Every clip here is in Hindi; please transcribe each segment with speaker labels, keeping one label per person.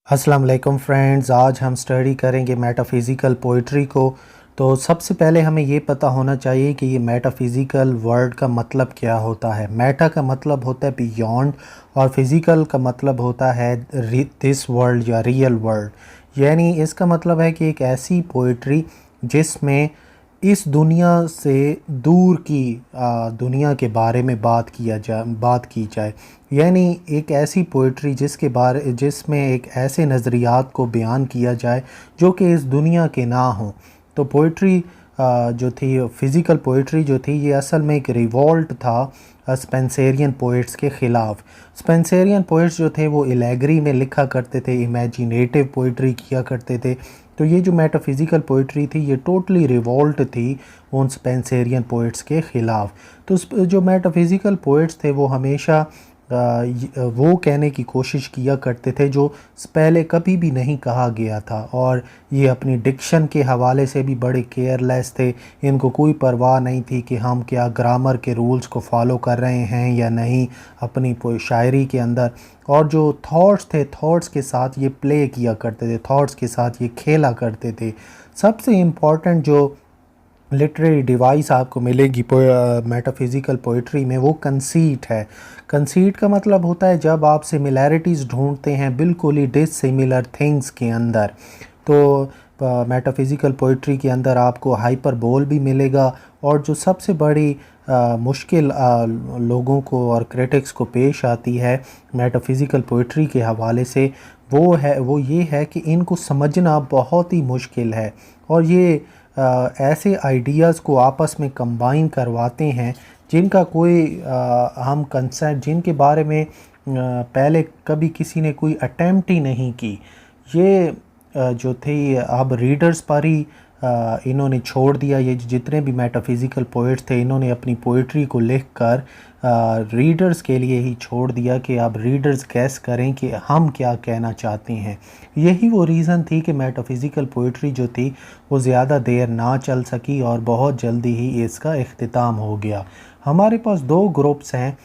Speaker 1: अस्सलाम वालेकुम फ्रेंड्स, आज हम स्टडी करेंगे मेटाफिज़िकल पोइट्री को। तो सबसे पहले हमें ये पता होना चाहिए कि ये मेटाफिज़िकल वर्ड का मतलब क्या होता है। मेटा का मतलब होता है बियॉन्ड और फिज़िकल का मतलब होता है दिस वर्ल्ड या रियल वर्ल्ड। यानी इसका मतलब है कि एक ऐसी पोइट्री जिसमें इस दुनिया से दूर की दुनिया के बारे में बात की जाए। यानी एक ऐसी पोइट्री जिसमें एक ऐसे नज़रियात को बयान किया जाए जो कि इस दुनिया के ना हो। तो पोइट्री जो थी, फ़िज़िकल पोइट्री जो थी, ये असल में एक रिवॉल्ट था स्पेंसरियन पोइट्स के ख़िलाफ़। स्पेंसरियन पोइट्स जो थे वो एलेगरी में लिखा करते थे, इमेजिनेटिव पोइट्री किया करते थे। तो ये जो मेटाफिज़िकल पोइट्री थी ये टोटली रिवॉल्ट थी उन स्पेंसरियन पोइट्स के ख़िलाफ़। तो जो मेटाफिज़िकल पोइट्स थे वो हमेशा वो कहने की कोशिश किया करते थे जो पहले कभी भी नहीं कहा गया था, और ये अपनी डिक्शन के हवाले से भी बड़े केयरलेस थे। इनको कोई परवाह नहीं थी कि हम क्या ग्रामर के रूल्स को फॉलो कर रहे हैं या नहीं अपनी शायरी के अंदर। और जो थॉट्स थे, थॉट्स के साथ ये प्ले किया करते थे, थॉट्स के साथ ये खेला करते थे। सबसे इम्पॉर्टेंट जो लिटरेरी डिवाइस आपको मिलेगी मेटाफिज़िकल पोइट्री में वो कंसीट है। कंसीट का मतलब होता है जब आप सिमिलैरिटीज़ ढूंढते हैं बिल्कुल ही डिसिमिलर थिंग्स के अंदर। तो मेटाफिज़िकल पोइट्री के अंदर आपको हाइपरबोल भी मिलेगा, और जो सबसे बड़ी मुश्किल लोगों को और क्रिटिक्स को पेश आती है मेटाफिज़िकल पोइट्री के हवाले से वो ये है कि इनको समझना बहुत ही मुश्किल है। और ये ऐसे आइडियाज़ को आपस में कंबाइन करवाते हैं जिनका कोई हम कंसेप्ट जिनके बारे में पहले कभी किसी ने कोई अटेम्प्ट ही नहीं की। ये जो थे अब रीडर्स पर ही इन्होंने छोड़ दिया। ये जितने भी मेटाफिज़िकल पोइट्स थे इन्होंने अपनी पोइट्री को लिखकर रीडर्स के लिए ही छोड़ दिया कि अब रीडर्स गैस करें कि हम क्या कहना चाहते हैं। यही वो रीज़न थी कि मेटाफिज़िकल पोइट्री जो थी वो ज़्यादा देर ना चल सकी और बहुत जल्दी ही इसका इख्तिताम हो गया। हमारे पास दो ग्रुप्स हैं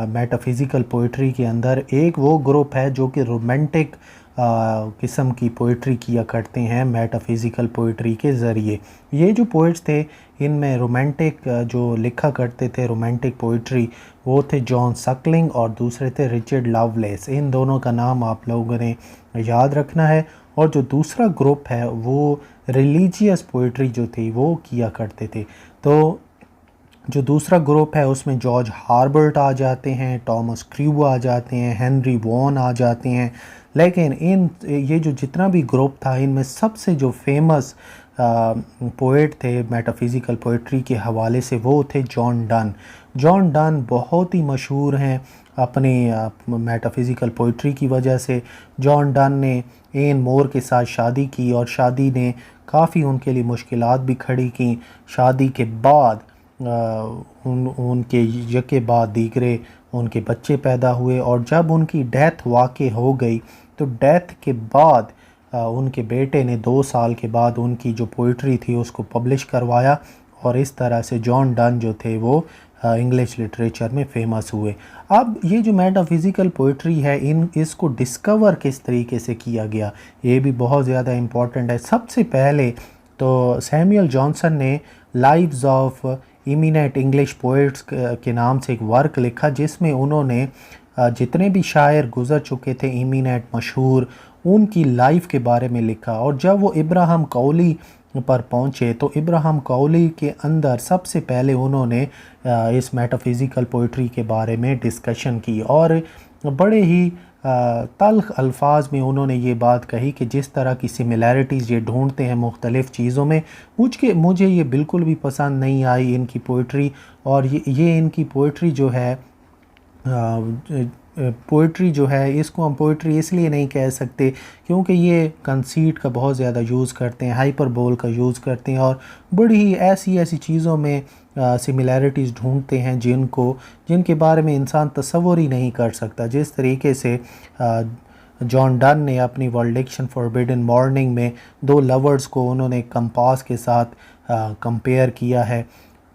Speaker 1: मेटाफिज़िकल पोइट्री के अंदर। एक वो ग्रुप है जो कि रोमांटिक किस्म की पोइट्री किया करते हैं मेटाफिज़िकल पोइट्री के ज़रिए। ये जो पोइट्स थे इनमें रोमांटिक जो लिखा करते थे रोमांटिक पोइट्री, वो थे जॉन सकलिंग और दूसरे थे रिचर्ड लवलेस। इन दोनों का नाम आप लोगों ने याद रखना है। और जो दूसरा ग्रुप है वो रिलीजियस पोइट्री जो थी वो किया करते थे। तो जो दूसरा ग्रुप है उसमें जॉर्ज हार्बर्ट आ जाते हैं, थॉमस क्रू आ जाते हैं, हेनरी वॉन आ जाते हैं। लेकिन ये जो जितना भी ग्रुप था इनमें सबसे जो फेमस पोएट थे मेटाफिज़िकल पोइट्री के हवाले से वो थे जॉन डन। जॉन डन बहुत ही मशहूर हैं अपने मेटाफिज़िकल पोइट्री की वजह से। जॉन डन ने एन मोर के साथ शादी की और शादी ने काफ़ी उनके लिए मुश्किलात भी खड़ी की। शादी के बाद उनके यके बाद दीगरे उनके बच्चे पैदा हुए, और जब उनकी डेथ वाक़ई हो गई तो डेथ के बाद उनके बेटे ने 2 साल के बाद उनकी जो पोइट्री थी उसको पब्लिश करवाया, और इस तरह से जॉन डन जो थे वो इंग्लिश लिटरेचर में फ़ेमस हुए। अब ये जो मेटाफिज़िकल पोइट्री है इसको डिस्कवर किस तरीके से किया गया ये भी बहुत ज़्यादा इम्पॉर्टेंट है। सबसे पहले तो सैमुअल जॉनसन ने Lives of Eminent English Poets के नाम से एक वर्क लिखा जिसमें उन्होंने जितने भी शायर गुज़र चुके थे इमिनेंट मशहूर उनकी लाइफ के बारे में लिखा। और जब वो इब्राहिम कौली पर पहुँचे तो इब्राहिम कौली के अंदर सबसे पहले उन्होंने इस मेटाफिज़िकल पोइट्री के बारे में डिस्कशन की, और बड़े ही तल्ख़ अल्फाज में उन्होंने ये बात कही कि जिस तरह की सिमिलैरिटीज़ ये ढूंढते हैं मुख्तलिफ़ चीज़ों में, मुझे ये बिल्कुल भी पसंद नहीं आई इनकी पोइट्री। और ये इनकी पोइट्री जो है पोइट्री जो है इसको हम पोइट्री इसलिए नहीं कह सकते क्योंकि ये कंसीट का बहुत ज़्यादा यूज़ करते हैं, हाइपरबोल का यूज़ करते हैं, और बड़ी ही ऐसी चीज़ों में सिमिलैरिटीज़ ढूंढते हैं जिनके बारे में इंसान तसव्वुर ही नहीं कर सकता। जिस तरीके से जॉन डन ने अपनी वर्ल्डिक्शन फॉरबिडन मॉर्निंग में 2 लवर्स को उन्होंने कंपास के साथ कंपेयर किया है।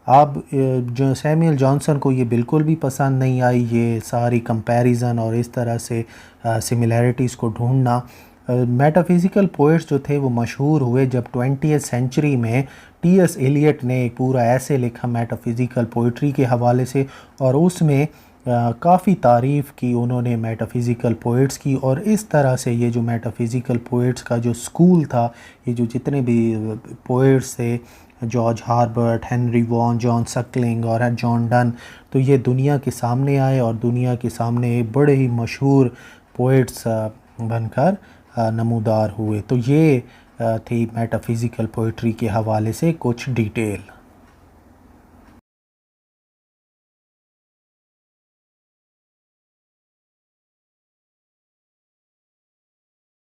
Speaker 1: अब जो सैमुअल जॉनसन को ये बिल्कुल भी पसंद नहीं आई ये सारी कंपैरिजन और इस तरह से सिमिलैरिटीज़ को ढूंढना। मेटाफिज़िकल पोइट्स जो थे वो मशहूर हुए जब 20th सेंचुरी में टी.एस. एलियट ने एक पूरा ऐसे लिखा मेटाफिज़िकल पोइट्री के हवाले से, और उसमें काफ़ी तारीफ़ की उन्होंने मेटाफिज़िकल पोइट्स की। और इस तरह से ये जो मेटाफिज़िकल पोइट्स का जो स्कूल था, ये जो जितने भी पोइट्स थे, George Herbert, Henry Vaughan, John Suckling और जॉन डन, तो ये दुनिया के सामने आए और दुनिया के सामने एक बड़े ही मशहूर पोइट्स बनकर नमूदार हुए। तो ये थी मेटाफिज़िकल पोइट्री के हवाले से कुछ डिटेल।